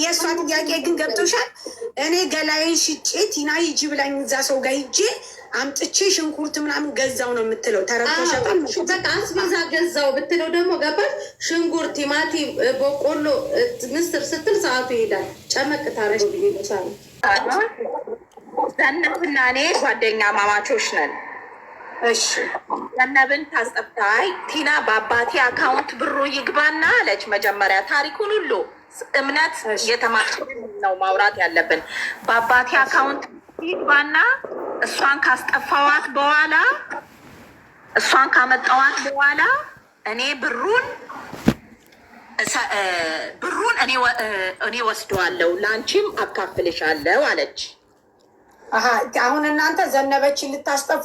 የእሷ ጥያቄ ግን ገብቶሻል? እኔ ገላዬ ሽጬ ቲና ሂጂ ብላኝ እዛ ሰው ጋር ሂጄ አምጥቼ ሽንኩርት ምናምን ገዛው ነው የምትለው። ተረድተሻል? በቃ አስቤዛ ገዛው ብትለው ደግሞ ገባሽ? ሽንኩርት፣ ቲማቲም፣ በቆሎ፣ ምስር ስትል ሰዓቱ ይሄዳል። ጨመቅ ታረሽ ይቻል። ዘነብና እኔ ጓደኛ ማማቾች ነን። እሺ ዘነብን ታስጠፍታይ ቲና በአባቴ አካውንት ብሩ ይግባና አለች። መጀመሪያ ታሪኩን ሁሉ እምነት የተማችን ነው ማውራት ያለብን። በአባቴ አካውንት ይግባና እሷን ካስጠፋዋት በኋላ እሷን ካመጣዋት በኋላ እኔ ብሩን እኔ ወስደዋለሁ፣ ለአንቺም አካፍልሻለሁ አለች። አሁን እናንተ ዘነበችን ልታስጠፉ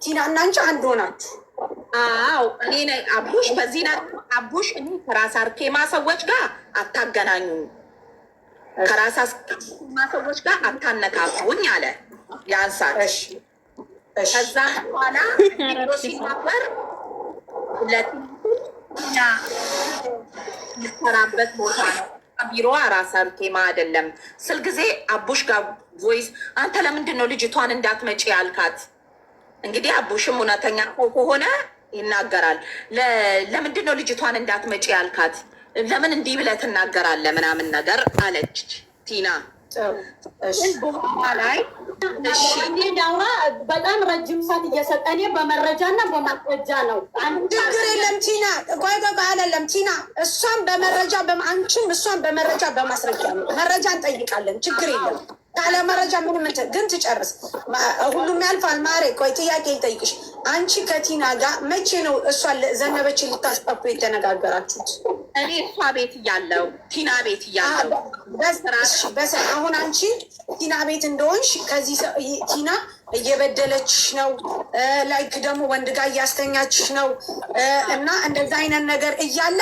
ቲና እና አንቺ አንድ ሆናችሁ? አዎ እኔ ነኝ አቡሽ። በዚህ አቡሽ እኔ ከራስ አርኬማ ሰዎች ጋር አታገናኙ፣ ከራስ አርኬማ ሰዎች ጋር አታነካኩኝ አለ። ያንሳል። ከዛ በኋላ ሲናበር ለቲና የምትሰራበት ቦታ ነው ቢሮ ራስ አርኬማ አይደለም። ስል ጊዜ አቡሽ ጋር ቮይስ አንተ ለምንድን ነው ልጅቷን እንዳትመጪ ያልካት? እንግዲህ አቡሽም እውነተኛ ከሆነ ይናገራል። ለምንድን ነው ልጅቷን እንዳትመጪ ያልካት? ለምን እንዲህ ብለህ ትናገራለህ? ምናምን ነገር አለች ቲና። ላይ ዳውራ በጣም ረጅም ሰዓት እየሰጠ እኔ በመረጃ እና በማስረጃ ነው። ችግር የለም ቲና፣ ቆይ አይደለም ቲና፣ እሷን በመረጃ አንቺም እሷን በመረጃ በማስረጃ ነው። መረጃ እንጠይቃለን፣ ችግር የለም። ካለ መረጃ ምንም ግን ትጨርስ፣ ሁሉም ያልፋል። ማሬ ቆይ ጥያቄ ልጠይቅሽ። አንቺ ከቲና ጋር መቼ ነው እሷን ዘነበችን ልታስጠፉ የተነጋገራችሁት? እኔ እሷ ቤት እያለሁ ቲና ቤት እያለሁ አሁን አንቺ ቲና ቤት እንደሆንሽ ከዚህ ቲና እየበደለችሽ ነው፣ ላይክ ደግሞ ወንድ ጋር እያስተኛችሽ ነው እና እንደዛ አይነት ነገር እያለ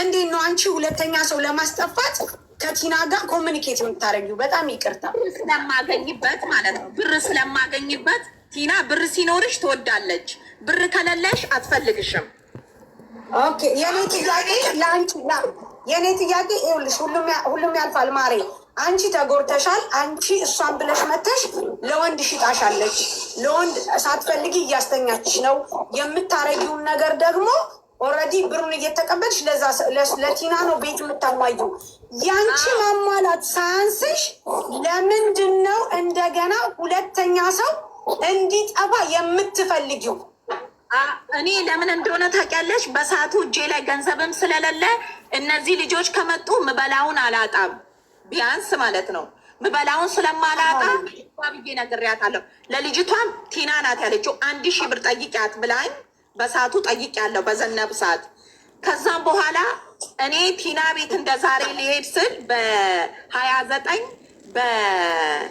እንዴት ነው አንቺ ሁለተኛ ሰው ለማስጠፋት ከቲና ጋር ኮሚኒኬት የምታደርጊው? በጣም ይቅርታ። ስለማገኝበት ማለት ነው፣ ብር ስለማገኝበት። ቲና ብር ሲኖርሽ ትወዳለች፣ ብር ከሌለሽ አትፈልግሽም። ኦኬ የኔ ጥያቄ ለአንቺ የኔ ጥያቄ ይኸውልሽ፣ ሁሉም ያልፋል ማሬ። አንቺ ተጎድተሻል። አንቺ እሷን ብለሽ መተሽ ለወንድ ሽጣሻለች። ለወንድ ሳትፈልጊ እያስተኛችሽ ነው። የምታረጊውን ነገር ደግሞ ኦልሬዲ ብሩን እየተቀበልሽ ለቲና ነው ቤት የምታሟዩ። ያንቺ ማሟላት ሳያንስሽ ለምንድን ነው እንደገና ሁለተኛ ሰው እንዲጠፋ የምትፈልጊው? እኔ ለምን እንደሆነ ታውቂያለሽ? በሰዓቱ እጄ ላይ ገንዘብም ስለሌለ እነዚህ ልጆች ከመጡ ምበላውን አላጣም፣ ቢያንስ ማለት ነው። ምበላውን ስለማላጣ ብዬ ነግሬያታለሁ። ለልጅቷም ቲና ናት ያለችው 1000 ብር ጠይቂያት ብላኝ በሰዓቱ ጠይቂያለሁ፣ በዘነብ ሰዓት። ከዛም በኋላ እኔ ቲና ቤት እንደ ዛሬ ሊሄድ ስል በ29 በ28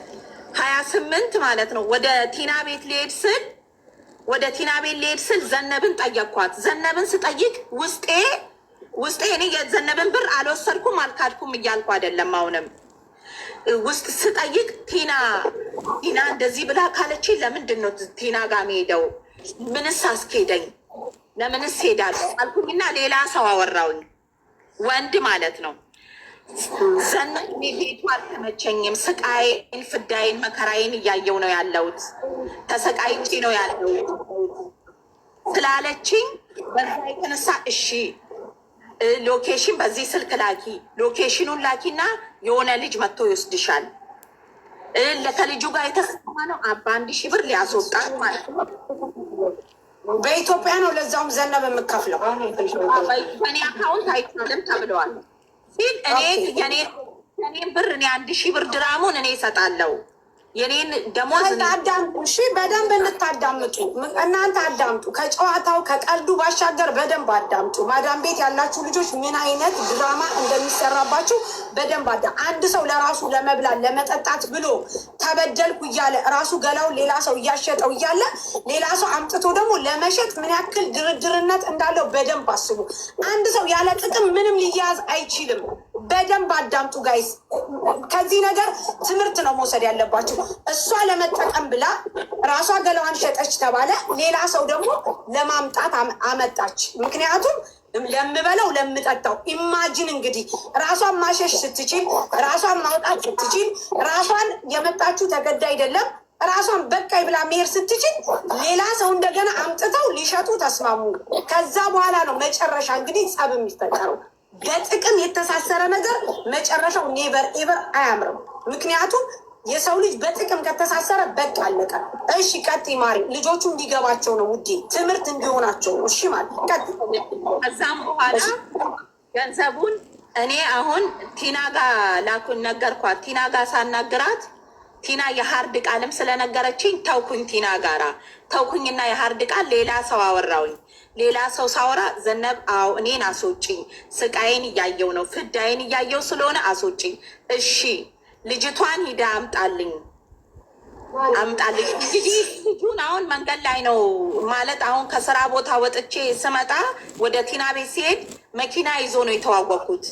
ማለት ነው ወደ ቲና ቤት ሊሄድ ስል ዘነብን ጠየቅኳት። ዘነብን ስጠይቅ ውስጤ እኔ የዘነብን ብር አልወሰድኩም አልካድኩም እያልኩ አይደለም። አሁንም ውስጥ ስጠይቅ ቲና እንደዚህ ብላ ካለች ለምንድን ነው ቲና ጋር ሄደው ምንስ አስኬደኝ? ለምንስ ሄዳለሁ አልኩኝና ሌላ ሰው አወራውኝ፣ ወንድ ማለት ነው። ዘነብ ቤቱ አልተመቸኝም፣ ስቃይን፣ ፍዳይን፣ መከራይን እያየው ነው ያለሁት፣ ተሰቃይቼ ነው ያለሁት ስላለችኝ በዛ የተነሳ እሺ ሎኬሽን በዚህ ስልክ ላኪ፣ ሎኬሽኑን ላኪና የሆነ ልጅ መጥቶ ይወስድሻል። ከልጁ ጋር የተስማ ነው 1000 ብር ሊያስወጣት ማለት ነው። በኢትዮጵያ ነው ለዛውም ዘነብ የምከፍለው። በእኔ አካውንት አይቻልም ተብለዋል ሲል የኔን ብር እኔ 1000 ብር ድራሙን እኔ እሰጣለሁ። የኔን ደሞዝ አዳምጡ። እሺ በደንብ እንታዳምጡ። እናንተ አዳምጡ። ከጨዋታው ከቀልዱ ባሻገር በደንብ አዳምጡ። ማዳም ቤት ያላችሁ ልጆች ምን አይነት ድራማ እንደሚሰራባችሁ በደንብ አንድ ሰው ለራሱ ለመብላት ለመጠጣት ብሎ ተበደልኩ እያለ ራሱ ገላውን ሌላ ሰው እያሸጠው እያለ ሌላ ሰው አምጥቶ ደግሞ ለመሸጥ ምን ያክል ድርድርነት እንዳለው በደንብ አስቡ። አንድ ሰው ያለ ጥቅም ምንም ሊያዝ አይችልም። በደንብ አዳምጡ ጋይስ። ከዚህ ነገር ትምህርት ነው መውሰድ ያለባችሁ። እሷ ለመጠቀም ብላ ራሷ ገላዋን ሸጠች ተባለ፣ ሌላ ሰው ደግሞ ለማምጣት አመጣች። ምክንያቱም ለምበለው ለምጠጣው። ኢማጂን እንግዲህ ራሷን ማሸሽ ስትችል፣ ራሷን ማውጣት ስትችል፣ ራሷን የመጣችሁ ተገዳ አይደለም ራሷን በቃይ ብላ መሄድ ስትችል ሌላ ሰው እንደገና አምጥተው ሊሸጡ ተስማሙ። ከዛ በኋላ ነው መጨረሻ እንግዲህ ጸብ የሚፈጠረው። በጥቅም የተሳሰረ ነገር መጨረሻው ኔቨር ኤቨር አያምርም። ምክንያቱም የሰው ልጅ በጥቅም ከተሳሰረ በቃ አለቀ። እሺ ቀጥይ ማሪ። ልጆቹ እንዲገባቸው ነው ውዴ፣ ትምህርት እንዲሆናቸው ነው። እሺ ማለት ቀጥይ። ከዛም በኋላ ገንዘቡን እኔ አሁን ቲና ጋር ላኩን ነገርኳት። ቲና ጋር ሳናግራት ቲና የሀርድ ቃልም ስለነገረችኝ ተውኩኝ። ቲና ጋራ ተውኩኝና የሀርድ ቃል ሌላ ሰው አወራውኝ። ሌላ ሰው ሳወራ ዘነብ አዎ እኔን አስወጪኝ፣ ስቃይን እያየው ነው፣ ፍዳይን እያየው ስለሆነ አስወጪኝ። እሺ ልጅቷን ሂዳ አምጣልኝ። እንግዲህ ልጁን አሁን መንገድ ላይ ነው ማለት አሁን ከስራ ቦታ ወጥቼ ስመጣ ወደ ቲና ቤት ሲሄድ መኪና ይዞ ነው የተዋወቅኩት።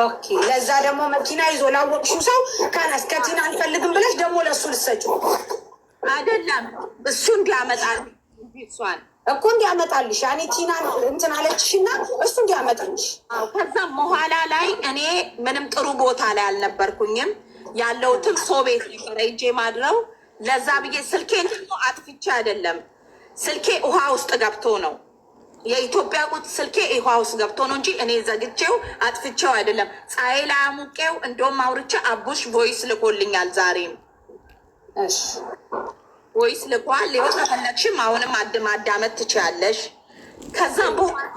ኦኬ ለዛ ደግሞ መኪና ይዞ ላወቅሽው ሰው ከነስ ከቲና አንፈልግም ብለሽ ደግሞ ለእሱ ልሰጪው አይደለም እሱ እንዲያመጣል እሷን እኮ እንዲያመጣልሽ ያኔ ቲና እንትን አለችሽ እና እሱ እንዲያመጣልሽ። ከዛም በኋላ ላይ እኔ ምንም ጥሩ ቦታ ላይ አልነበርኩኝም ያለሁትም ሰው ቤት ነበረ እጄ ማድረው። ለዛ ብዬ ስልኬን ደግሞ አጥፍቼ አይደለም ስልኬ ውሃ ውስጥ ገብቶ ነው የኢትዮጵያ ቁጥ ስልኬ ውሃ ውስጥ ገብቶ ነው እንጂ እኔ ዘግቼው አጥፍቼው አይደለም። ፀሐይ ላይ አሙቄው እንደውም አውርቼ አቡሽ ቮይስ ልኮልኛል ዛሬም። እሺ ቮይስ ልኳል። ሊሆን ከፈለግሽም አሁንም ማዳመጥ ትችያለሽ። ከዛም በኋላ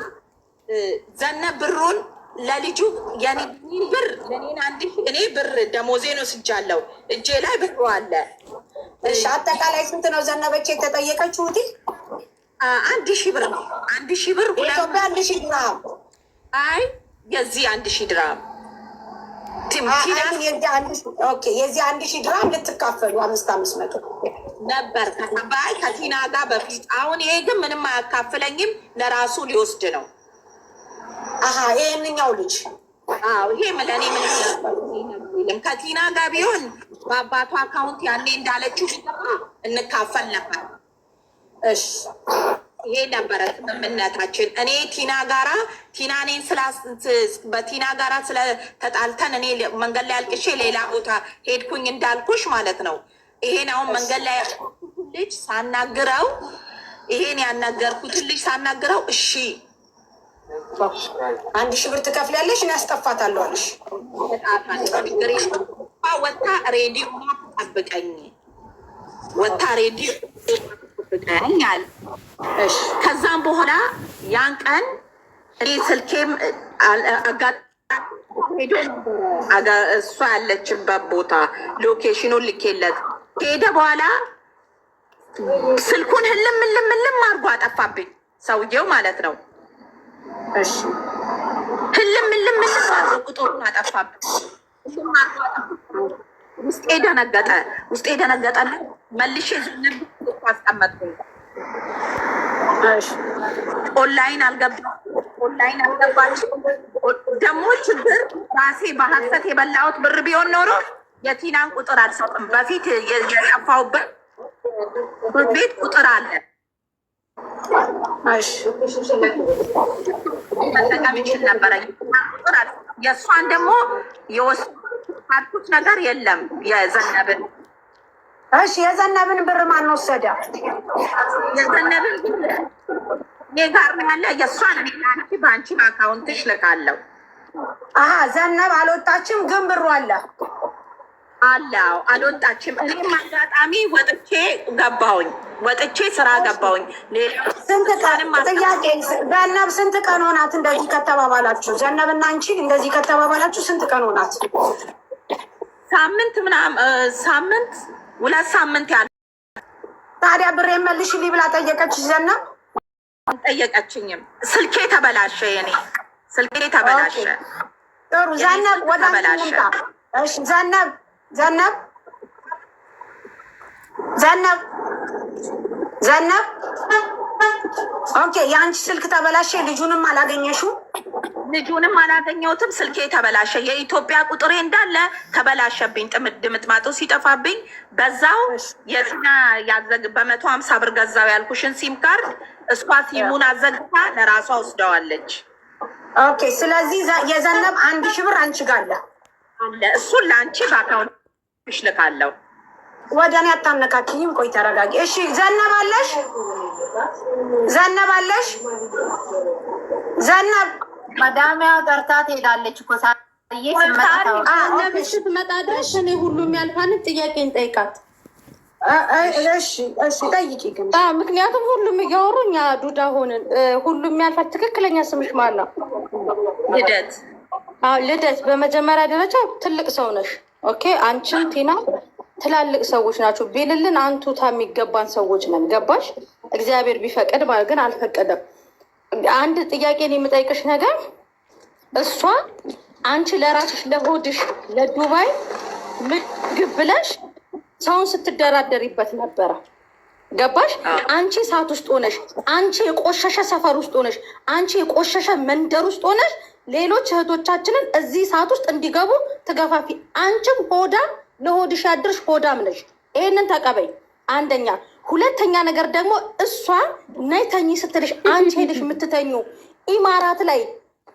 ዘነብ ብሩን ለልጁ የኔን ብር ለኔን እኔ ብር ደሞዜን ወስጃለሁ። እጄ ላይ ብሩ አለ። እሺ አጠቃላይ ስንት ነው ዘነበች የተጠየቀችው? 1,000 ብር ነው። 1,000 ብር ኢትዮጵያ 1,000 ድርሃም። አይ የዚህ 1,000 ድርሃም የዚህ 1,000 ድርሃም ልትካፈሉ 500 ነበር ከተባይ ከቲና ጋር በፊት። አሁን ይሄ ግን ምንም አያካፍለኝም፣ ለራሱ ሊወስድ ነው። ይሄንኛው ልጅ ይሄ ለእኔ ምንም ከቲና ጋር ቢሆን በአባቱ አካውንት ያኔ እንዳለችው እንካፈል ነበር። እሺ ይሄ ነበረ ስምምነታችን። እኔ ቲና እኔን በቲና ጋራ ስለተጣልተን እኔ መንገድ ላይ አልቅሼ ሌላ ቦታ ሄድኩኝ እንዳልኩሽ ማለት ነው። ይሄን አሁን መንገድ ላይ ልጅ ሳናግረው ይሄን ያናገርኩትን ልጅ ሳናግረው እሺ 1,000 ብር ትከፍላለሽ እኔ አስጠፋታለሁ አለሽ። ወታ ሬዲዮ ጠብቀኝ ወታ ሬዲዮ ጠብቀኝ አለ። ከዛም በኋላ ያን ቀን እኔ ስልኬም ሄዶ እሷ ያለችበት ቦታ ሎኬሽኑን ልኬለት ከሄደ በኋላ ስልኩን ህልም አድርጎ አጠፋብኝ ሰውየው ማለት ነው። እሺ ህልም አድርጎ ቁጥሩን አጠፋብኝ። ውስጤ ደነገጠ። መልሼ ዝንብ አስቀመጥኩኝ። ኦንላይን አልገባች ደግሞ ችግር ራሴ በሀሰት የበላሁት ብር ቢሆን ኖሮ የቲናን ቁጥር አልሰጥም። በፊት የጠፋሁበት ቤት ቁጥር አለ መጠቀም ይችል ነበረ። የእሷን ደግሞ የወሰድኩት ነገር የለም። የዘነብን የዘነብን ብር ማን ወሰደ? የዘነብን ብር እኔ ጋር ነው ያለ። የእሷን አንቺ በአንቺ አካውንትሽ ልካለሁ። ዘነብ አልወጣችም፣ ግን ብሩ አለ። አልወጣችም። እኔም አጋጣሚ ወጥቼ ስራ ገባሁኝ። ጥያቄ ዘነብ ስንት ቀን ሆናት እንደዚህ ከተባባላችሁ? ዘነብና አንቺ እንደዚህ ከተባባላችሁ ስንት ቀን ሆናት? ሳምንት ምናምን 2 ሳምንት ያለ። ታዲያ ብር መልሽልኝ ብላ ጠየቀች ዘነብ? ጠየቀችኝም። ስልኬ ተበላሸ። የኔ ስልኬ ተበላሸ። ጥሩ ዘነብ ወደ እሺ ዘነብ ኦኬ፣ የአንቺ ስልክ ተበላሸ። ልጁንም አላገኘሽው? ልጁንም አላገኘሁትም። ስልኬ ተበላሸ። የኢትዮጵያ ቁጥሬ እንዳለ ተበላሸብኝ። ድምጥማጡ ሲጠፋብኝ በዛው የትና በ150 ብር ገዛው ያልኩሽን ሲም ካርድ እሷ ሲሙን አዘግታ ለራሷ ወስደዋለች። ኦኬ። ስለዚህ የዘነብ 1000 ብር አንቺ ጋር አለ። እሱን ለአንቺ በአካውንትሽ ልካለሁ። ወደ እኔ አታነካኪኝም። ቆይ ተረጋጊ። እሺ ዘነባለሽ ዘነብ ማዳሚያ ጠርታ ትሄዳለች እኮ ሳዬ ስትመጣ ድረስ እኔ ሁሉም ያልፋን ጥያቄን ጠይቃት። እሺ ጠይቂ ግን። ምክንያቱም ሁሉም እያወሩ እኛ ዱዳ ሆንን። ሁሉም ያልፋል። ትክክለኛ ስምሽ ማን ነው? ልደት። ልደት፣ በመጀመሪያ ደረጃ ትልቅ ሰው ነሽ። ኦኬ። አንቺም ቲና ትላልቅ ሰዎች ናቸው። ቢልልን አንቱታ የሚገባን ሰዎች ነን። ገባሽ? እግዚአብሔር ቢፈቅድ ማለት ግን አልፈቀደም። አንድ ጥያቄን የምጠይቅሽ ነገር እሷ አንቺ ለራስሽ ለሆድሽ ለዱባይ ምግብ ብለሽ ሰውን ስትደራደሪበት ነበረ። ገባሽ? አንቺ እሳት ውስጥ ሆነሽ፣ አንቺ የቆሸሸ ሰፈር ውስጥ ሆነሽ፣ አንቺ የቆሸሸ መንደር ውስጥ ሆነሽ ሌሎች እህቶቻችንን እዚህ እሳት ውስጥ እንዲገቡ ትገፋፊ። አንቺም ሆዳ ለሆድሽ ያድርሽ፣ ሆዳም ነሽ። ይሄንን ተቀበይ። አንደኛ። ሁለተኛ ነገር ደግሞ እሷ ነይ ተኝ ስትልሽ አንቺ ሄደሽ የምትተኙ ኢማራት ላይ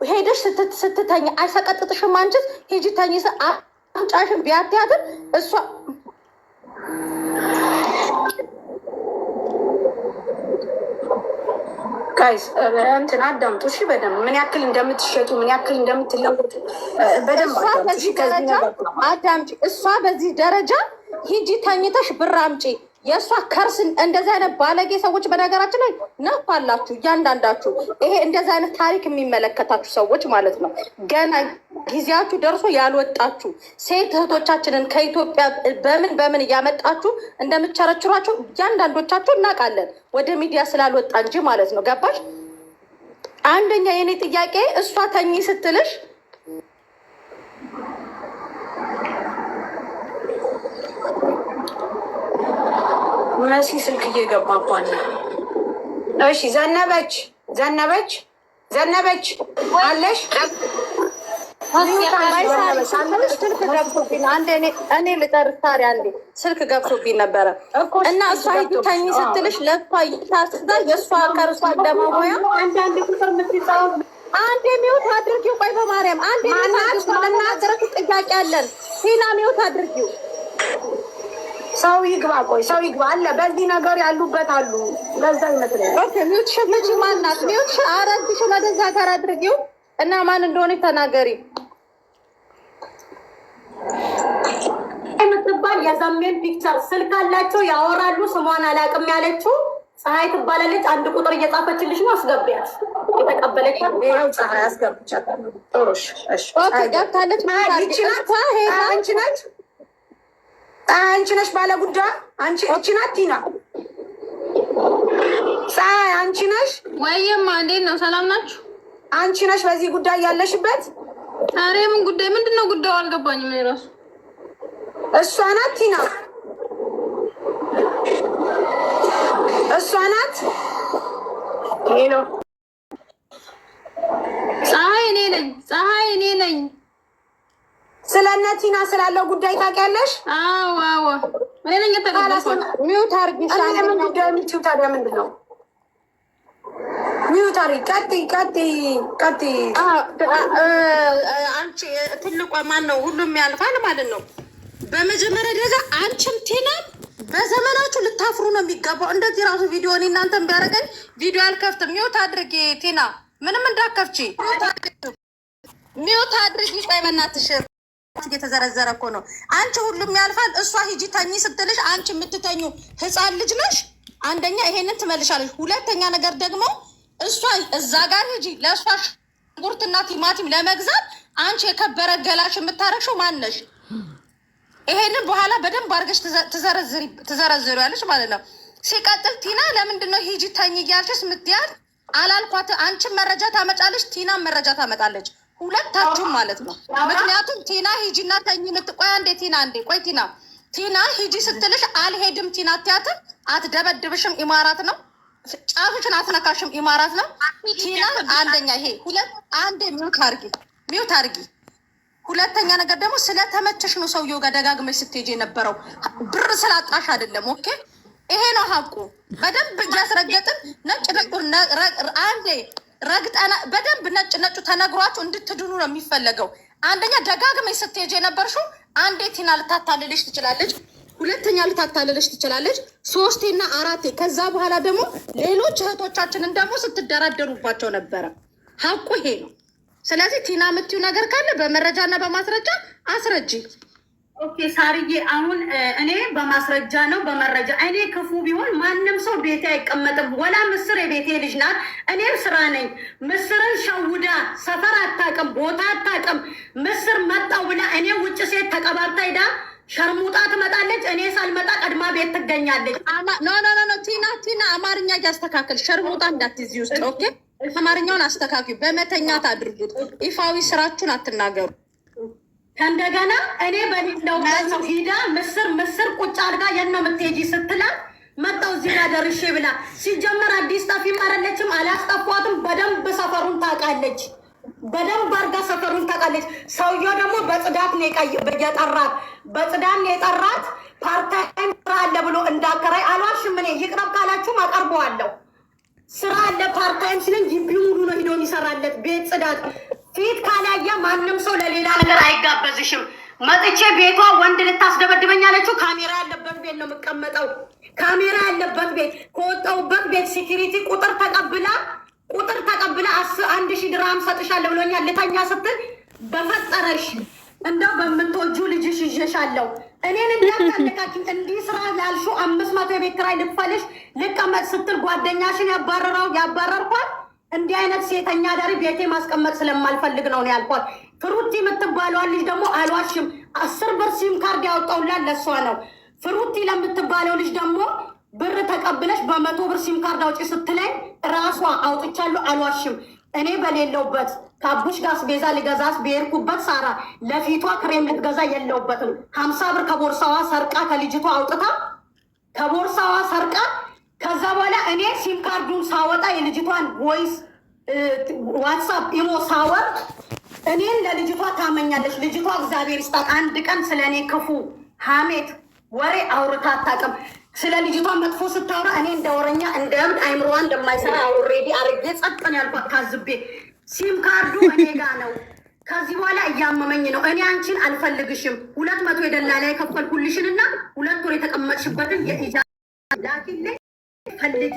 ሄደሽ ስትተኝ አይሰቀጥጥሽም? አንቺስ ሄጂ ተኝ አምጫሽን ቢያትያትን እሷ ጋይስ እንትን አዳምጡ እሺ። በደንብ ምን ያክል እንደምትሸጡ ምን ያክል እንደምትለወጡ በደንብ አዳምጪ። እሷ በዚህ ደረጃ ሂጂ ተኝተሽ ብር አምጪ። የእሷ ከርስ እንደዚህ አይነት ባለጌ ሰዎች በነገራችን ላይ ነፋላችሁ እያንዳንዳችሁ። ይሄ እንደዚህ አይነት ታሪክ የሚመለከታችሁ ሰዎች ማለት ነው። ገና ጊዜያችሁ ደርሶ ያልወጣችሁ ሴት እህቶቻችንን ከኢትዮጵያ በምን እያመጣችሁ እንደምትቸረችሯቸው እያንዳንዶቻችሁ እናውቃለን። ወደ ሚዲያ ስላልወጣ እንጂ ማለት ነው። ገባሽ? አንደኛ የኔ ጥያቄ እሷ ተኝ ስትልሽ መሲ ስልክ እየገባ እንኳን እሺ። ዘነበች አለሽ? ስልክ ገብቶብኝ እኔ ልጠርስ ታዲያ አንዴ ስልክ ገብቶብኝ ነበረ እና እሷ ሂጂ ተኝ ስትልሽ ለቷ ታስዛ የእሷ ከርሷ እንደመሆያ አንዳንድ ቁጥር የምትጻው አንዴ ሚውት አድርጊው። ቆይ በማርያም አንዴ ሚውት ጥያቄ አለን። ቲና ሚውት አድርጊው። ሰው ይግባ። ቆይ ሰው ይግባ አለ። በዚህ ነገር ያሉበት አሉ። ለዛ ይመስለኛል። ኦኬ ሚውት ሸፍቺ። ማናት ሚውት? አረግሽ ወደዛ ጋር አድርጊው እና ማን እንደሆነ ተናገሪ። የምትባል የዘሜን ፒክቸር ስልክ አላቸው ያወራሉ። ስሟን አላውቅም ያለችው ፀሐይ ትባላለች። አንድ ቁጥር እየጻፈችልሽ ነው። አስገቢያት። የተቀበለች ይኸው ፀሐይ አስገብቻታለሁ። ጥሩሽ። እሺ ኦኬ ገብታለች። አንቺ ነሽ ባለ ጉዳይ። አንቺ እቺ ናት ቲና። ፀሐይ አንቺ ነሽ ወይማ? እንዴት ነው? ሰላም ናችሁ? አንቺ ነሽ በዚህ ጉዳይ ያለሽበት? ኧረ ምን ጉዳይ? ምንድን ነው ጉዳዩ? አልገባኝም። እኔ እራሱ እሷ ናት ቲና፣ እሷ ናት። ሄሎ ፀሐይ እኔ ነኝ። ስለ እነ ቲና ስላለው ጉዳይ ታውቂያለሽ? አዎ እኔ ነኝ የተቀበልኩት። ሚውት አድርጊ። ምን ጉዳይ የምትይው ታዲያ ምንድን ነው? ሚውት አድርጊ። ቀጥይ። አንቺ ትልቋ ማን ነው? ሁሉም ያልፋል ማለት ነው። በመጀመሪያ ደረጃ አንቺም ቲና በዘመናችሁ ልታፍሩ ነው የሚገባው። እንደዚህ ራሱ ቪዲዮ እኔ እናንተን ቢያደርገኝ ቪዲዮ አልከፍትም። ሚውት አድርጊ ቲና፣ ምንም እንዳከፍቺ ሚውት አድርጊ። ቆይ በእናትሽ እየተዘረዘረ እኮ ነው። አንቺ ሁሉም ያልፋል። እሷ ሂጂ ተኝ ስትልሽ አንቺ የምትተኙ ህፃን ልጅ ነሽ። አንደኛ ይሄንን ትመልሻለሽ። ሁለተኛ ነገር ደግሞ እሷ እዛ ጋር ሂጂ ለእሷ ሽንኩርትና ቲማቲም ለመግዛት አንቺ የከበረ ገላሽ የምታረግሽው ማነሽ? ይሄንን በኋላ በደንብ አድርገሽ ትዘረዝሪያለሽ ማለት ነው። ሲቀጥል ቲና ለምንድን ነው ሂጂ ተኝ እያልሽስ ምትያል? አላልኳት? አንቺን መረጃ ታመጫለሽ፣ ቲናን መረጃ ታመጣለች። ሁለታችሁም ማለት ነው። ምክንያቱም ቲና ሂጂና ተኝ ምትቆያ እንዴ? ቆይ ቲና ሂጂ ስትልሽ አልሄድም ቲና አትያትም፣ አትደበድብሽም። ኢማራት ነው ጫፍሽን አትነካሽም። ኢማራት ነው ቲና አንደኛ። ይሄ ሁለት አንድ ሚውት አርጊ። ሁለተኛ ነገር ደግሞ ስለተመቸሽ ነው ሰውየው ጋር ደጋግመሽ ስትሄጂ የነበረው ብር ስላጣሽ አይደለም። ኦኬ ይሄ ነው ሀቁ። በደንብ እያስረገጥን ነጭ አንዴ ረግጠና በደንብ ነጩ ተነግሯችሁ እንድትድኑ ነው የሚፈለገው። አንደኛ ደጋግመሽ ስትሄጂ የነበርሽው አንዴ ቲና ልታታልልሽ ትችላለች፣ ሁለተኛ ልታታልልሽ ትችላለች፣ ሶስቴና አራቴ። ከዛ በኋላ ደግሞ ሌሎች እህቶቻችንን ደግሞ ስትደራደሩባቸው ነበረ። ሀቁ ይሄ ነው። ስለዚህ ቲና የምትዩ ነገር ካለ በመረጃና በማስረጃ አስረጂ። ኦኬ ሳርዬ፣ አሁን እኔ በማስረጃ ነው በመረጃ። እኔ ክፉ ቢሆን ማንም ሰው ቤቴ አይቀመጥም። ወላ ምስር የቤቴ ልጅ ናት። እኔም ስራ ነኝ። ምስርን ሸውዳ ሰፈር አታውቅም፣ ቦታ አታውቅም። ምስር መጣው ብላ እኔ ውጭ ሴት ተቀባብታ ሄዳ ሸርሙጣ ትመጣለች። እኔ ሳልመጣ ቀድማ ቤት ትገኛለች። ኖ ቲና አማርኛ እያስተካከል ሸርሙጣ እንዳትይዚ ውስጥ ኦኬ። አማርኛውን አስተካክሉ። በመተኛት አድርጉት። ይፋዊ ስራችሁን አትናገሩ። ከእንደገና እኔ በሌለው ሰው ሂዳ ምስር ቁጭ አድርጋ የት ነው የምትሄጂ ስትላት መጣው እዚህ ጋር ደርሼ ብላ። ሲጀመር አዲስ ጠፊም አይደለችም፣ አላስጠፏትም። በደንብ ሰፈሩን ታውቃለች። በደንብ አድርጋ ሰፈሩን ታውቃለች። ሰውየው ደግሞ በጽዳት ነው የጠራት። በጽዳት ነው የጠራት። ፓርታይም ስራ አለ ብሎ እንዳከራይ አልዋሽም። እኔ ይቅረብ ካላችሁም አቀርበዋለሁ። ስራ አለ ፓርታይም ሲለኝ ግቢ ሙሉ ነው ሂዶ ይሰራለት ቤት ጽዳት። ፊት ካላየ ማንም ሰው ለሌላ ነገር አይጋበዝሽም። መጥቼ ቤቷ ወንድ ልታስደበድበኝ አለችው። ካሜራ ያለበት ቤት ነው የምቀመጠው። ካሜራ ያለበት ቤት ከወጣሁበት ቤት ሴኪሪቲ ቁጥር ተቀብላ 1,000 ድርሃም ሰጥሻለሁ ብሎኛል። ልተኛ ስትል በፈጠረሽ እንደው በምትወጁ ልጅሽ ይዤሻለሁ እኔን እንዳታነካኪኝ። እንዲህ ስራ ላልሹ 500 የቤት ኪራይ ልክፈልሽ ልቀመጥ ስትል ጓደኛሽን ያባረርኳት። እንዲህ አይነት ሴተኛ ዳሪ ቤቴ ማስቀመጥ ስለማልፈልግ ነው ያልኳት። ፍሩቲ የምትባለዋ ልጅ ደግሞ አልዋሽም 10 ብር ሲም ካርድ ያወጣውላት ለሷ ነው። ፍሩቲ ለምትባለው ልጅ ደግሞ ብር ተቀብለሽ በ100 ብር ሲም ካርድ አውጪ ስትለኝ ራሷ አውጥቻለሁ። አልዋሽም። እኔ በሌለውበት ከአቡሽ ጋር አስቤዛ ልገዛስ ብሄርኩበት ሳራ ለፊቷ ክሬም ልትገዛ የለውበትም። 50 ብር ከቦርሳዋ ሰርቃ ከልጅቷ አውጥታ ከቦርሳዋ ሰርቃ ከዛ በኋላ እኔ ሲም ካርዱን ሳወጣ የልጅቷን ቮይስ ዋትሳፕ ኢሞ ሳወርድ እኔን ለልጅቷ ታመኛለች። ልጅቷ እግዚአብሔር ይስጣት አንድ ቀን ስለ እኔ ክፉ ሀሜት ወሬ አውርታ አታውቅም። ስለ ልጅቷ መጥፎ ስታወራ እኔ እንደ ወረኛ እንደ እብድ አይምሮዋ እንደማይሰራ ኦልሬዲ አርጌ ጸጥን ያልኳት ታዝቤ። ሲም ካርዱ እኔ ጋ ነው። ከዚህ በኋላ እያመመኝ ነው። እኔ አንቺን አልፈልግሽም። 200 የደላላ የከፈልኩልሽን እና 2 ወር የተቀመጥሽበትን የኢጃ ላኪልኝ ፈልጊ።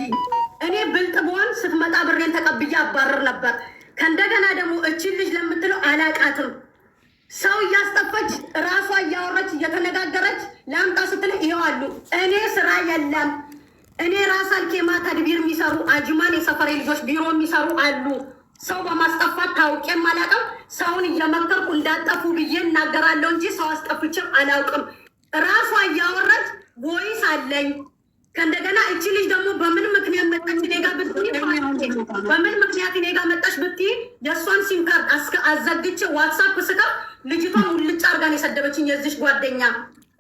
እኔ ብልጥ በሆን ስትመጣ ብሬን ተቀብዬ አባረር ነበር። ከእንደገና ደግሞ እችን ልጅ ለምትለው አላቃትም። ሰው እያስጠፈች ራሷ እያወረች እየተነጋገረች ለአምጣ ስትል ይዋሉ። እኔ ስራ የለም። እኔ ራስ አልኬማ ተድቢር የሚሰሩ አጅማን የሰፈሬ ልጆች ቢሮ የሚሰሩ አሉ። ሰው በማስጠፋት ታውቄም አላውቅም። ሰውን እየመከርኩ እንዳጠፉ ብዬ እናገራለሁ እንጂ ሰው አስጠፍቼም አላውቅም። ራሷ እያወረች ቮይስ አለኝ። ከእንደገና እቺ ልጅ ደግሞ በምን ምክንያት መጣች እኔ ጋር ብትይ፣ በምን ምክንያት እኔ ጋር መጣች ብትይ የእሷን ሲም ካርድ አዘግቼ ዋትሳፕ ስጋ ልጅቷን ውልጭ አርጋን የሰደበችኝ የዚች ጓደኛ።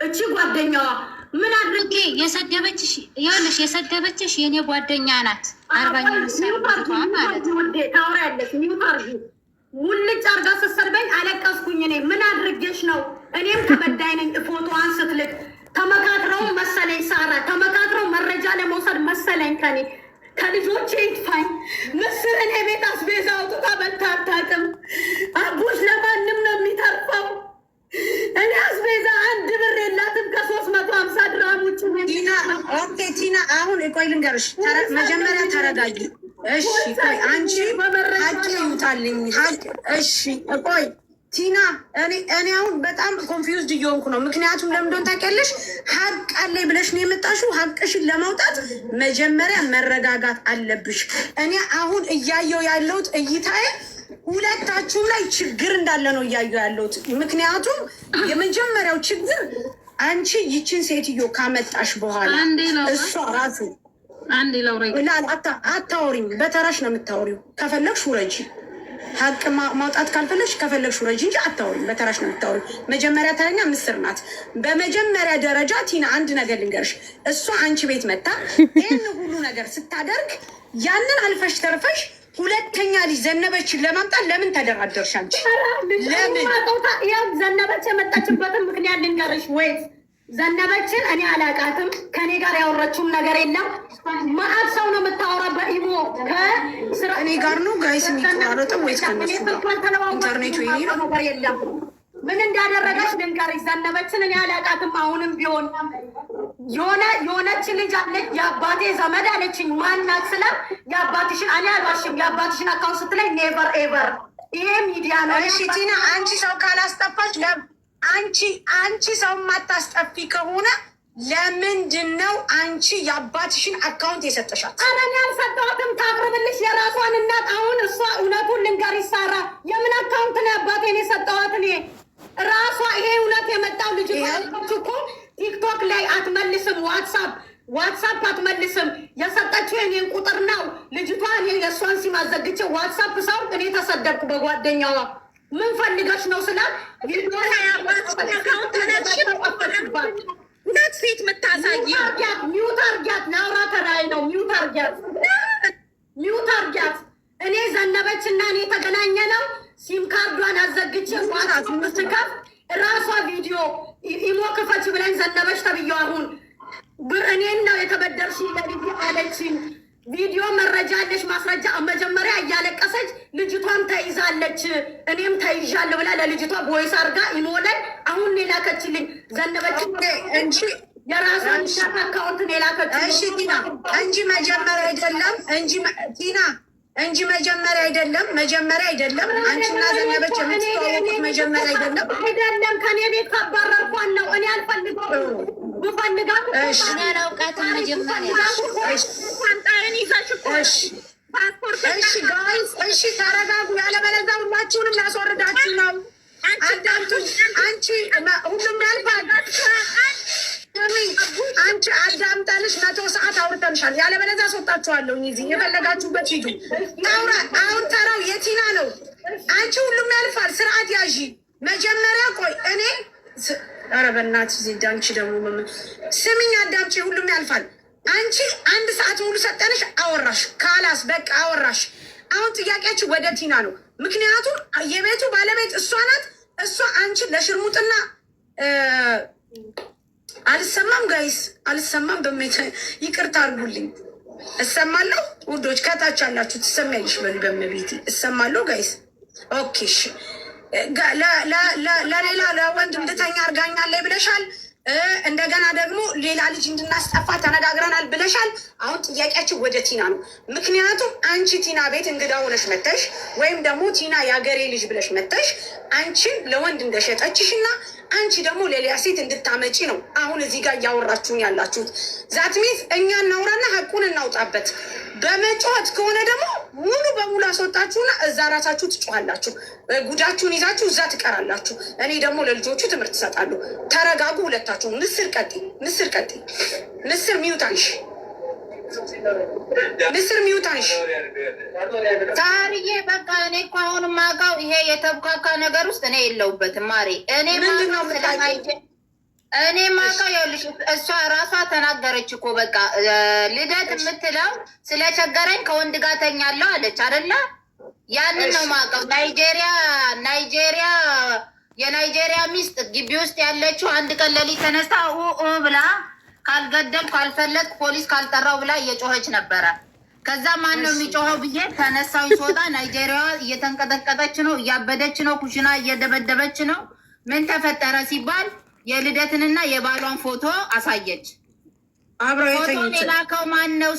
እቺ ጓደኛዋ ምን አድርጌ የሰደበችሽ ይኸውልሽ፣ የሰደበችሽ የኔ ጓደኛ ናት። 40 ማለት ታወሪያለሽ። ሚውት አርጊ። ውልጭ አርጋ ስትሰድበኝ አለቀስኩኝ። እኔ ምን አድርጌሽ ነው? እኔም ተበዳይ ነኝ። ፎቶዋን ስትልክ ተመካክረው መሰለኝ ሳራ ተመካክረው መረጃ ለመውሰድ መሰለኝ ከኔ ከልጆቼ ይጥፋኝ። ምስር እኔ ቤት አስቤዛ አውጥታ በልታ አታውቅም። አቡሽ ለማንም ነው የሚተርፈው። እኔ አስቤዛ 1 ብር የላትም ከ350 ድርሃም ውጭ። ቲና አሁን ቆይ ልንገርሽ፣ መጀመሪያ ተረጋጊ እሺ። ቆይ አንቺ ሀቅ ይውጣልኝ ሀቅ። እሺ ቆይ ቲና እኔ አሁን በጣም ኮንፊውዝድ እየሆንኩ ነው። ምክንያቱም ለምንድን ታውቂያለሽ፣ ሀቅ አለኝ ብለሽ ነው የመጣሽው። ሀቅሽን ለማውጣት መጀመሪያ መረጋጋት አለብሽ። እኔ አሁን እያየው ያለሁት እይታዬ ሁለታችሁም ላይ ችግር እንዳለ ነው እያየው ያለሁት። ምክንያቱም የመጀመሪያው ችግር አንቺ ይችን ሴትዮ ካመጣሽ በኋላ እሷ ራሱ አታወሪም፣ በተራሽ ነው የምታወሪው። ከፈለግሽ ውረጂ ሀቅ ማውጣት ካልፈለግሽ ከፈለግሽ ውረጅ እንጂ አታወሪም። በተራሽ ነው የምታወሪ። መጀመሪያ ተረኛ ምስር ናት። በመጀመሪያ ደረጃ ቲና አንድ ነገር ልንገርሽ፣ እሷ አንቺ ቤት መታ ይህን ሁሉ ነገር ስታደርግ ያንን አልፈሽ ተርፈሽ ሁለተኛ ልጅ ዘነበችን ለማምጣት ለምን ተደራደርሽ አንቺ? ለምን ዘነበች የመጣችበትን ምክንያት ልንገርሽ ወይስ ዘነበችን እኔ አላውቃትም። ከኔ ጋር ያወረችውም ነገር የለም። ማአት ሰው ነው የምታወራ በኢሞ ከስራ እኔ ጋር ነው ጋይስ የሚቆራረጠው ወይስ ከነሱ ኢንተርኔቱ ይሄ ነው ነገር የለም። ምን እንዳደረገች ልንገርሽ። ዘነበችን እኔ አላውቃትም። አሁንም ቢሆን የሆነች ልጅ አለች የአባቴ ዘመድ አለችኝ። ማናት ስለ የአባትሽን እኔ አልዋሽም። የአባትሽን አካውንት ስትለኝ ኔቨር ኤቨር። ይሄ ሚዲያ ነው። እሺ ቲና አንቺ ሰው ካላስጠፋች አንቺ ሰው ማታስጠፊ ከሆነ ለምንድን ነው አንቺ የአባትሽን አካውንት የሰጠሻት? ኧረ እኔ አልሰጠኋትም። ታቅርብልሽ የራሷን እናት። አሁን እሷ እውነቱን ልንገርሽ ሳራ፣ የምን አካውንት ነው የአባቴን የሰጠኋት? እኔ ራሷ ይሄ እውነት የመጣው ልጅ እኮ ቲክቶክ ላይ አትመልስም፣ ዋትሳፕ አትመልስም። የሰጠችው የኔን ቁጥር ነው ልጅቷ። እኔ የእሷን ሲማዘግቼ ዋትሳፕ ሰው እኔ ተሰደብኩ በጓደኛዋ። ምን ፈልገሽ ነው ስላት ሁለት ሴት የምታሳይ ሚውት አርጊያት፣ ናውራ ተራይ ነው። ሚውት አርጊያት። እኔ ዘነበች እና እኔ የተገናኘ ነው። ሲም ካርዷን አዘግቼ ዋትስከፍ ራሷ ቪዲዮ ኢሞ ክፈች ብላኝ ዘነበች ተብዬው አሁን እኔን ነው የተበደርሽ ለልጅ አለችኝ። ቪዲዮ መረጃ አለሽ ማስረጃ። መጀመሪያ እያለቀሰች ልጅቷን ተይዛለች እኔም ተይዣለሁ ብላ ለልጅቷ ቦይስ አርጋ ኢሞ ላይ አሁን ላከችልኝ። ዘነበች እንጂ የራሷን አካውንት ላከችልኝ። እሺ ቲና እንጂ መጀመሪያ አይደለም እንጂ መጀመሪያ አይደለም። አንቺና ዘነበች የምትተዋወቁት መጀመሪያ አይደለም። ከኔ ቤት ካባረርኳን ነው። እኔ አልፈልገውም። ብፈልጋት እኔ አላውቃትም መጀመሪያ። እሺ ጋይስ፣ እሺ ተረጋጉ። ያለበለዚያ ሁላችሁንም ላስወርዳችሁ ነው። አዳምጡኝ። አንቺ ሁሉም ያልፋል። አንቺ አዳምጠንሽ 100 ሰዓት አውርተንሻል። ያለበለዚያ አስወጣችኋለሁ። እዚህ የፈለጋችሁበት ሂዱ። አሁን ተራው የቲና ነው። አንቺ ሁሉም ያልፋል። ስርዓት ያዢ። መጀመሪያ ቆይ እኔ ኧረ በእናትሽ ዜድ፣ አንቺ ደግሞ ስሚኝ፣ አዳምጪ። ሁሉም ያልፋል። አንቺ 1 ሰዓት ሙሉ ሰጠንሽ፣ አወራሽ። ካላስ በቃ አወራሽ። አሁን ጥያቄያችን ወደ ቲና ነው። ምክንያቱም የቤቱ ባለቤት እሷ ናት። እሷ አንቺን ለሽርሙጥና አልሰማም ጋይስ፣ አልሰማም። ይቅርታ አድርጉልኝ። እሰማለሁ ውዶች፣ ከታች ያላችሁ ትሰሚያለሽ በሉ። በመቤቴ እሰማለሁ ጋይስ። ኦኬ እሺ። ለሌላ ለወንድ እንድተኛ አርጋኛለች ብለሻል። እንደገና ደግሞ ሌላ ልጅ እንድናስጠፋ ተነጋግረናል ብለሻል። አሁን ጥያቄያችን ወደ ቲና ነው። ምክንያቱም አንቺ ቲና ቤት እንግዳ ሆነሽ መተሽ ወይም ደግሞ ቲና የአገሬ ልጅ ብለሽ መተሽ አንቺን ለወንድ እንደሸጠችሽ እና አንቺ ደግሞ ለሌላ ሴት እንድታመጪ ነው አሁን እዚህ ጋር እያወራችሁን ያላችሁት። ዛትሚት እኛ እናውራና ሀቁን እናውጣበት። በመጫወት ከሆነ ደግሞ ሙሉ በሙሉ አስወጣችሁና እዛ ራሳችሁ ትጮኋላችሁ። ጉዳችሁን ይዛችሁ እዛ ትቀራላችሁ። እኔ ደግሞ ለልጆቹ ትምህርት እሰጣለሁ። ተረጋጉ ሁለታችሁ። ምስር ቀጤ ምስር ሚውታንሽ ታርዬ በቃ እኔ እኮ አሁን ማውቀው ይሄ የተብካካ ነገር ውስጥ እኔ የለውበትም ማሬ። እኔ ማውቀው ይኸውልሽ፣ እሷ ራሷ ተናገረች እኮ በቃ ልደት የምትለው ስለቸገረኝ ከወንድ ጋር ተኛለሁ አለች አይደለ? ያንን ነው ማውቀው። የናይጄሪያ ሚስት ግቢ ውስጥ ያለችው አንድ ቀን ሌሊት ተነስታ ብላ ካልገደል ካልፈለግ ፖሊስ ካልጠራው ብላ እየጮኸች ነበረ። ከዛ ማን ነው የሚጮኸው ብዬ ተነሳዊ ስወጣ ናይጄሪያ እየተንቀጠቀጠች ነው፣ እያበደች ነው፣ ኩሽና እየደበደበች ነው። ምን ተፈጠረ ሲባል የልደትንና የባሏን ፎቶ አሳየች። ፎቶ የላከው ማን ነው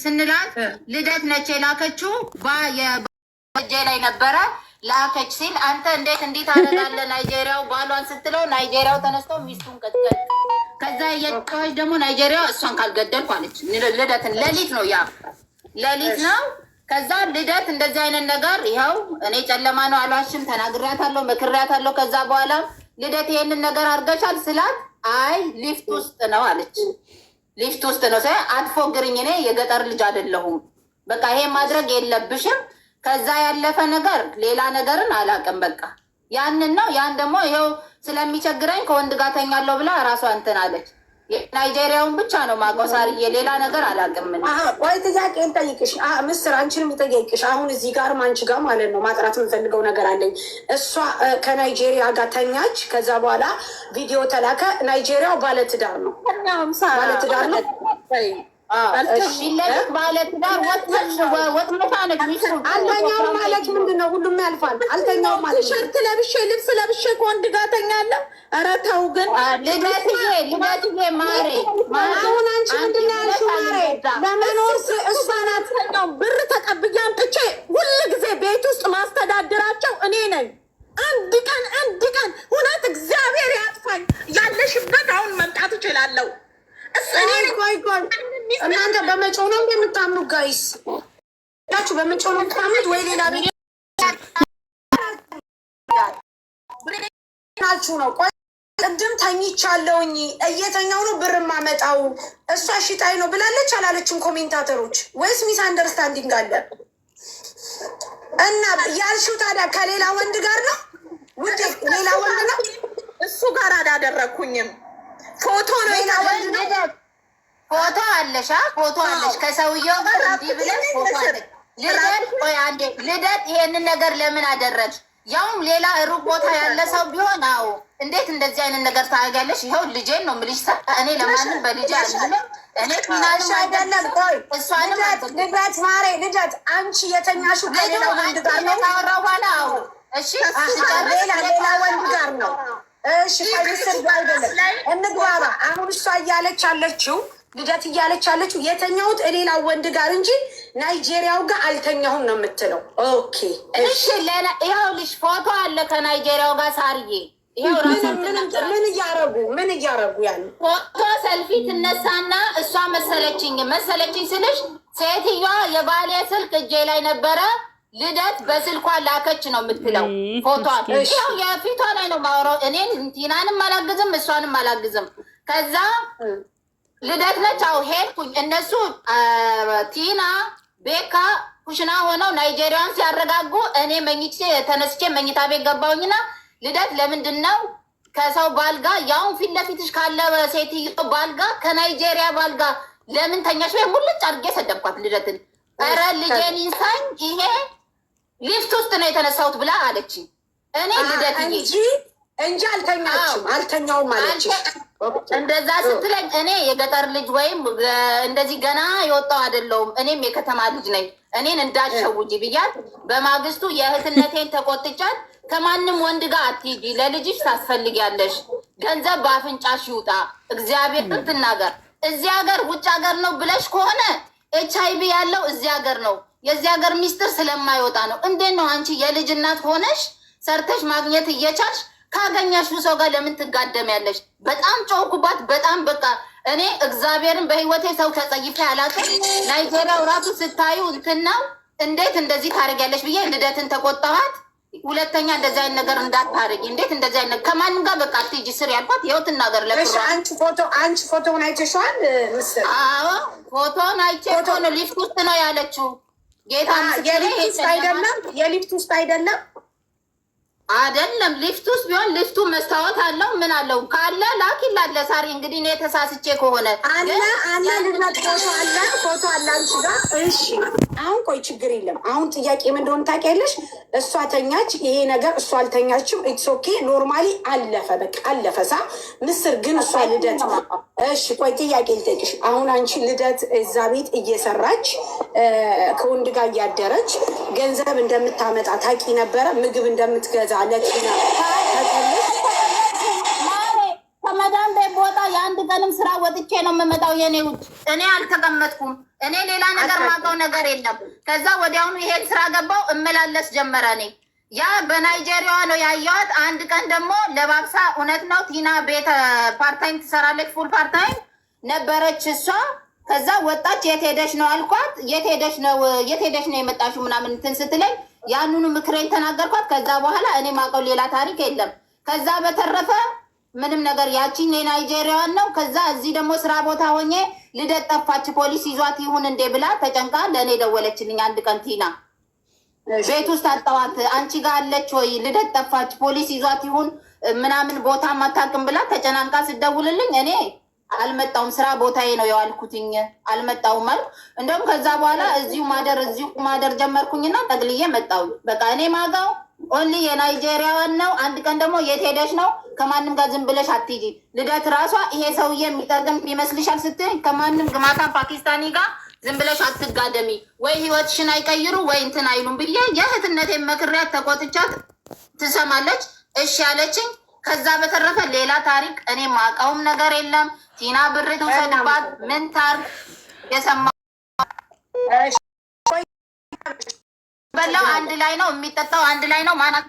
ስንላት ልደት ነች የላከችው። በእጄ ላይ ነበረ ላከች ሲል አንተ እንዴት አደርጋለህ ናይጄሪያው ባሏን ስትለው ናይጄሪያው ተነስተው ሚስቱን ቀጥቀጥ። ከዛ የጮኸች ደግሞ ናይጄሪያው እሷን ካልገደልኩ አለች። ልደትን ሌሊት ነው። ከዛ ልደት እንደዚህ አይነት ነገር ይኸው እኔ ጨለማ ነው አልዋሽም፣ ተናግሬያታለሁ፣ መክሬያታለሁ። ከዛ በኋላ ልደት ይሄንን ነገር አድርገሻል ስላት አይ ሊፍት ውስጥ ነው አለች። ሊፍት ውስጥ ነው አትፎግርኝ፣ እኔ የገጠር ልጅ አይደለሁም፣ በቃ ይሄ ማድረግ የለብሽም። ከዛ ያለፈ ነገር ሌላ ነገርን አላውቅም። በቃ ያንን ነው። ያን ደግሞ ይኸው ስለሚቸግረኝ ከወንድ ጋር ተኛለሁ ብላ እራሷ እንትን አለች። ናይጄሪያውን ብቻ ነው ማውቀው ሳርዬ፣ ሌላ ነገር አላውቅም። ወይ ጥያቄ እንጠይቅሽ ምስር፣ አንቺን የምጠይቅሽ አሁን እዚህ ጋር አንቺ ጋር ማለት ነው ማጥራት የምፈልገው ነገር አለኝ። እሷ ከናይጄሪያ ጋር ተኛች፣ ከዛ በኋላ ቪዲዮ ተላከ። ናይጄሪያው ባለትዳር ነው፣ ባለትዳር ነው። ባለትዳር ወጥመታ ነች። አልተኛውም ማለት ምንድን ነው? ሁሉም ያልፋል። አልተኛውም ማለት ሸርት ለብሼ ልብስ ለብሼ ከወንድ ጋር ተኛለሁ። ኧረ ተው ግን ልደትዬ ማሬ፣ አሁን አንቺ ምንድን ነው ያልሽው? ማሬ ለመኖር እሷ ናት ብር ተቀብዬ አምጥቼ ሁል ጊዜ ቤት ውስጥ ማስተዳድራቸው እኔ ነኝ። አንድ ቀን እውነት እግዚአብሔር ያጥፋኝ። ያለሽበት አሁን መምጣት እችላለሁ። እናንተ በመጮህ ነው እንደምታምኑት ጋይስ ያችሁ በመጮህ ነው የምታምኑት ወይ ሌላ ናችሁ ነው? ቆይ ቅድም ተኝቻለሁኝ እየተኛው ነው ብር ማመጣው እሷ ሽጣይ ነው ብላለች አላለችም? ኮሜንታተሮች ወይስ ሚስ አንደርስታንዲንግ አለ? እና ያልሽው ታዲያ ከሌላ ወንድ ጋር ነው? ውዴ ሌላ ወንድ ነው? እሱ ጋር አላደረግኩኝም። ፎቶ ነው ፎቶ አለሽ፣ ፎቶ አለሽ ከሰውየው ጋር እንዲህ ብለሽ ፎቶ አለሽ። ልደት ቆይ አንዴ፣ ልደት ይሄንን ነገር ለምን አደረግሽ? ያውም ሌላ ሩቅ ቦታ ያለ ሰው ቢሆን አዎ፣ እንዴት እንደዚህ አይነት ነገር ታደርጊያለሽ? ይኸው ልጄን ነው የምልሽ። እኔ ለማንም በልጄ አልልም። እኔ ፊናልሽ አይደለም። ቆይ እሷንም ልደት ማሬ፣ ልደት አንቺ የተኛሽው ከሌላ ወንድ ጋር ነው? ካወራሁ በኋላ አዎ፣ እሺ፣ ሌላ ወንድ ጋር ነው። እሺ ከሚስር ጋር አይደለም። እንግባባ። አሁን እሷ እያለች ያለችው ልደት እያለች ያለችው የተኛሁት ሌላ ወንድ ጋር እንጂ ናይጄሪያው ጋር አልተኛሁም ነው የምትለው። ኦኬ እሺ፣ ይኸውልሽ ፎቶ አለ ከናይጄሪያው ጋር ሳርዬ። ምን እያረጉ ያለ ፎቶ ሰልፊ ትነሳና እሷ መሰለችኝ ስልሽ ሴትዮዋ የባሌ ስልክ እጄ ላይ ነበረ ልደት በስልኳ ላከች ነው የምትለው። ፎቶ ይኸው የፊቷ ላይ ነው ማውራው። እኔን ቲናንም አላግዝም እሷንም አላግዝም። ከዛ ልደት ነች። አዎ ሄድኩኝ። እነሱ ቲና ቤካ ኩሽና ሆነው ናይጄሪያን ሲያረጋጉ እኔ ተነስቼ መኝታ ቤት ገባሁኝና ልደት ለምንድን ነው ከሰው ባልጋ ያውን ፊት ለፊትሽ ካለ ሴትዮ ባልጋ ከናይጄሪያ ባልጋ ለምን ተኛሽ? ወይ ሙልጭ አድርጌ ሰደብኳት ልደትን። ኧረ ልጄን ይንሳኝ፣ ይሄ ሊፍት ውስጥ ነው የተነሳሁት ብላ አለች። እኔ ልደትዬ እንጂ አልተኛውም አለች። እንደዛ ስትለኝ እኔ የገጠር ልጅ ወይም እንደዚህ ገና የወጣው አይደለሁም። እኔም የከተማ ልጅ ነኝ። እኔን እንዳሸውጂ ብያት በማግስቱ የእህትነቴን ተቆጥቻት ከማንም ወንድ ጋር አትሂጂ፣ ለልጅሽ ታስፈልጊያለሽ፣ ገንዘብ በአፍንጫሽ ይውጣ፣ እግዚአብሔር ትናገር። እዚህ ሀገር ውጭ ሀገር ነው ብለሽ ከሆነ HIV ያለው እዚህ ሀገር ነው። የዚህ ሀገር ሚስጥር ስለማይወጣ ነው። እንዴት ነው አንቺ የልጅ እናት ሆነሽ ሰርተሽ ማግኘት እየቻልሽ ካገኛሽው ሰው ጋር ለምን ትጋደሚያለሽ? በጣም ጮኩባት። በጣም በቃ እኔ እግዚአብሔርን በህይወቴ ሰው ተጸይፌ አላውቅም። ናይጄሪያው ራሱ ስታዩ እንትን ነው። እንዴት እንደዚህ ታደርጊያለሽ ብዬ ልደትን ተቆጣኋት። ሁለተኛ እንደዚህ አይነት ነገር እንዳታደርጊ፣ እንዴት እንደዚህ አይነት ከማንም ጋር በቃ አትሂጂ ስር ያልኳት። ይኸው ትናገር ለፍሯ። አንቺ ፎቶውን አይተሽዋል? ምስል አዎ ፎቶውን አይቼ እኮ ነው ሊፍት ውስጥ ነው ያለችው። ጌታ የሊፍት ውስጥ አይደለም፣ የሊፍት ውስጥ አይደለም አይደለም ሊፍት ውስጥ ቢሆን ሊፍቱ መስታወት አለው ምን አለው ካለ ላኪላለ ሳሪ። እንግዲህ እኔ ተሳስቼ ከሆነ አለ ልናት ፎቶ አለ አንቺ ጋር። እሺ አሁን ቆይ ችግር የለም። አሁን ጥያቄ ምን እንደሆነ ታውቂያለሽ? እሷ ተኛች፣ ይሄ ነገር እሷ አልተኛችም። ኢትስ ኦኬ ኖርማሊ አለፈ፣ በቃ አለፈ። ሳ ምስር ግን እሷ ልደት እሺ ቆይ ጥያቄ ልጠይቅሽ። አሁን አንቺ ልደት እዛ ቤት እየሰራች ከወንድ ጋር እያደረች ገንዘብ እንደምታመጣ ታውቂ ነበረ? ምግብ እንደምትገዛ ለቲና ከመዳን ቤት ቦታ የአንድ ቀንም ስራ ወጥቼ ነው የምመጣው። የኔ ውጭ እኔ አልተቀመጥኩም። እኔ ሌላ ነገር ማውቀው ነገር የለም። ከዛ ወዲያውኑ ይሄን ስራ ገባው እመላለስ ጀመረ። እኔ ያ በናይጄሪያ ነው ያየዋት። አንድ ቀን ደግሞ ለባብሳ እውነት ነው ቲና ቤት ፓርታይም ትሰራለች፣ ፉል ፓርታይም ነበረች እሷ። ከዛ ወጣች። የት ሄደሽ ነው አልኳት። የት ሄደሽ ነው የመጣሽው ምናምን እንትን ስትለኝ ያንኑ ምክሬን ተናገርኳት። ከዛ በኋላ እኔ ማውቀው ሌላ ታሪክ የለም። ከዛ በተረፈ ምንም ነገር ያቺን የናይጄሪያዋን ነው። ከዛ እዚህ ደግሞ ስራ ቦታ ሆኜ ልደት ጠፋች ፖሊስ ይዟት ይሁን እንዴ ብላ ተጨንቃ ለእኔ ደወለችልኝ አንድ ቀን ቲና። ቤት ውስጥ አጣዋት። አንቺ ጋር አለች ወይ? ልደት ጠፋች፣ ፖሊስ ይዟት ይሁን ምናምን ቦታ ማታውቅም ብላ ተጨናንቃ ስደውልልኝ እኔ አልመጣውም፣ ስራ ቦታዬ ነው የዋልኩትኝ፣ አልመጣውም አልኩ። እንደውም ከዛ በኋላ እዚሁ ማደር ጀመርኩኝና ጠቅልዬ መጣው። በቃ እኔ ማጋው ኦንሊ የናይጄሪያዋን ነው። አንድ ቀን ደግሞ የት ሄደሽ ነው? ከማንም ጋር ዝም ብለሽ አትሂጂ። ልደት ራሷ ይሄ ሰውዬ የሚጠቅም ይመስልሻል ስትይ ከማንም ግማታ ፓኪስታኒ ጋር ዝም ብለሽ አትጋደሚ፣ ወይ ህይወትሽን አይቀይሩ ወይ እንትን አይሉም ብዬ የእህትነቴን መክሪያት ተቆጥቻት ትሰማለች። እሺ ያለችኝ። ከዛ በተረፈ ሌላ ታሪክ እኔ ማውቀውም ነገር የለም። ቲና ብር ትውሰድባት ምን ታርግ የሰማ በላው አንድ ላይ ነው የሚጠጣው አንድ ላይ ነው ማናት